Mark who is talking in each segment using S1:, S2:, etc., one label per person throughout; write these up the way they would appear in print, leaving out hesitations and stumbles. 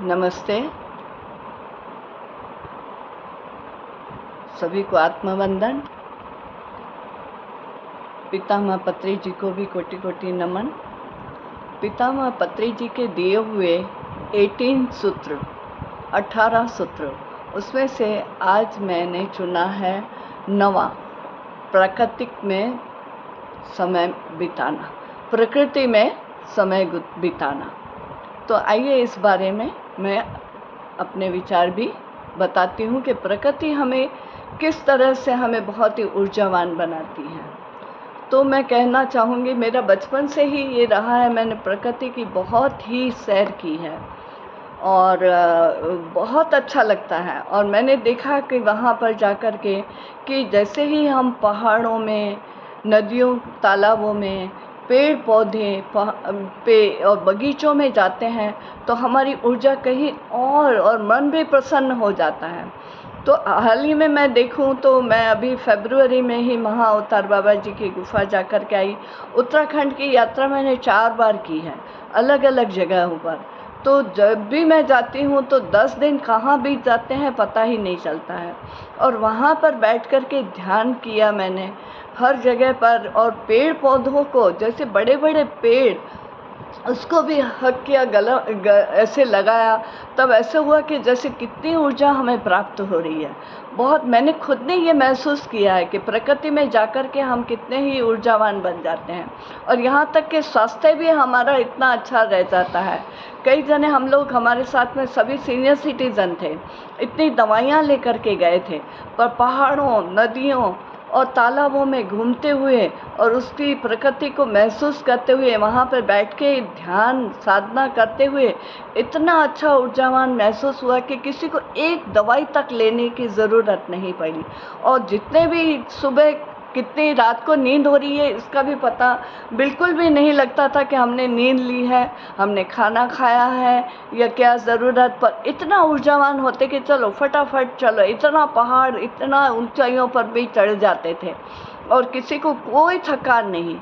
S1: नमस्ते। सभी को आत्मवंदन। पितामह पत्री जी को भी कोटि कोटि नमन। पितामह पत्री जी के दिए हुए 18 सूत्र, उसमें से आज मैंने चुना है 9वां, प्राकृतिक में समय बिताना, प्रकृति में समय बिताना। तो आइए इस बारे में मैं अपने विचार भी बताती हूँ कि प्रकृति हमें किस तरह से हमें बहुत ही ऊर्जावान बनाती है। तो मैं कहना चाहूँगी, मेरा बचपन से ही ये रहा है, मैंने प्रकृति की बहुत ही सैर की है और बहुत अच्छा लगता है। और मैंने देखा कि वहाँ पर जाकर के कि जैसे ही हम पहाड़ों में, नदियों, तालाबों में, पेड़ पौधे पे और बगीचों में जाते हैं तो हमारी ऊर्जा कहीं और मन भी प्रसन्न हो जाता है। तो हाल ही में मैं देखूं तो मैं अभी फरवरी में ही महाअवतार बाबा जी की गुफा जा कर के आई। उत्तराखंड की यात्रा मैंने 4 बार की है, अलग अलग जगहों पर। तो जब भी मैं जाती हूँ तो 10 दिन कहाँ बीत जाते हैं पता ही नहीं चलता है। और वहाँ पर बैठ कर के ध्यान किया मैंने हर जगह पर, और पेड़ पौधों को, जैसे बड़े बड़े पेड़, उसको भी हक किया, ऐसे लगाया, तब ऐसे हुआ कि जैसे कितनी ऊर्जा हमें प्राप्त हो रही है। बहुत मैंने खुद ने ये महसूस किया है कि प्रकृति में जाकर के हम कितने ही ऊर्जावान बन जाते हैं। और यहाँ तक कि स्वास्थ्य भी हमारा इतना अच्छा रह जाता है। कई जने हम लोग, हमारे साथ में सभी सीनियर सिटीज़न थे, इतनी दवाइयाँ लेकर के गए थे, पर पहाड़ों, नदियों और तालाबों में घूमते हुए और उसकी प्रकृति को महसूस करते हुए, वहाँ पर बैठ के ध्यान साधना करते हुए इतना अच्छा ऊर्जावान महसूस हुआ कि किसी को एक दवाई तक लेने की ज़रूरत नहीं पड़ी। और जितने भी सुबह कितनी रात को नींद हो रही है इसका भी पता बिल्कुल भी नहीं लगता था कि हमने नींद ली है, हमने खाना खाया है या क्या ज़रूरत, पर इतना ऊर्जावान होते कि चलो फटाफट चलो। इतना पहाड़, इतना ऊंचाइयों पर भी चढ़ जाते थे और किसी को कोई थकान नहीं,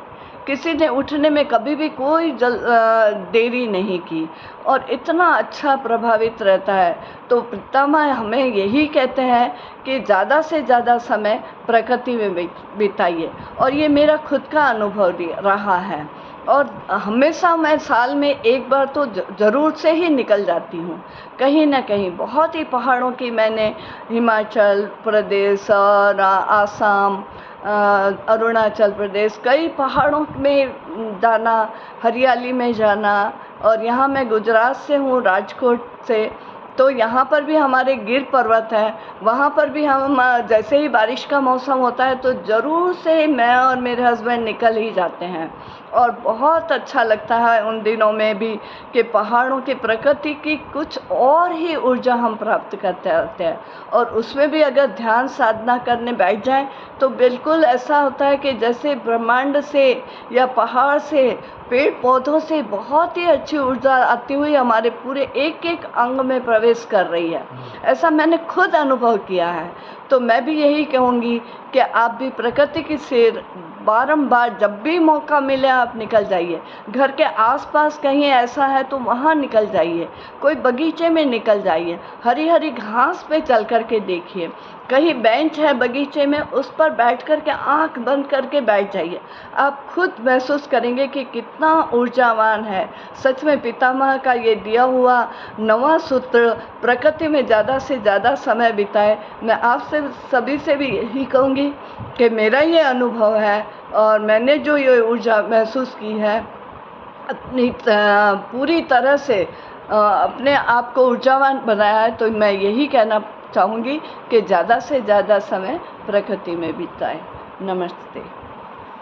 S1: किसी ने उठने में कभी भी कोई देरी नहीं की और इतना अच्छा प्रभावित रहता है। तो पितामह हमें यही कहते हैं कि ज़्यादा से ज़्यादा समय प्रकृति में बिताइए, और ये मेरा खुद का अनुभव रहा है। और हमेशा मैं साल में एक बार तो ज़रूर से ही निकल जाती हूँ कहीं ना कहीं। बहुत ही पहाड़ों की मैंने हिमाचल प्रदेश और आसाम, अरुणाचल प्रदेश, कई पहाड़ों में जाना, हरियाली में जाना। और यहाँ मैं गुजरात से हूँ, राजकोट से, तो यहाँ पर भी हमारे गिर पर्वत है, वहाँ पर भी हम जैसे ही बारिश का मौसम होता है तो ज़रूर से मैं और मेरे हस्बैंड निकल ही जाते हैं। और बहुत अच्छा लगता है उन दिनों में भी कि पहाड़ों की प्रकृति की कुछ और ही ऊर्जा हम प्राप्त करते रहते हैं। और उसमें भी अगर ध्यान साधना करने बैठ जाएं तो बिल्कुल ऐसा होता है कि जैसे ब्रह्मांड से या पहाड़ से, पेड़ पौधों से बहुत ही अच्छी ऊर्जा आती हुई हमारे पूरे एक एक अंग में प्रवेश कर रही है। ऐसा मैंने खुद अनुभव किया है। तो मैं भी यही कहूँगी कि आप भी प्रकृति की सैर बारंबार, जब भी मौका मिले आप निकल जाइए। घर के आसपास कहीं ऐसा है तो वहाँ निकल जाइए, कोई बगीचे में निकल जाइए, हरी हरी घास पे चल कर के देखिए, कहीं बेंच है बगीचे में, उस पर बैठ कर के आँख बंद करके बैठ जाइए। आप खुद महसूस करेंगे कि कितना ऊर्जावान है। सच में पितामह का ये दिया हुआ 9वां सूत्र, प्रकृति में ज़्यादा से ज़्यादा समय बिताए। मैं आपसे सभी से भी यही कहूँगी कि मेरा ये अनुभव है और मैंने जो ये ऊर्जा महसूस की है, अपनी पूरी तरह से अपने आप को ऊर्जावान बनाया है। तो मैं यही कहना चाहूँगी कि ज़्यादा से ज़्यादा समय प्रकृति में बिताएं। नमस्ते।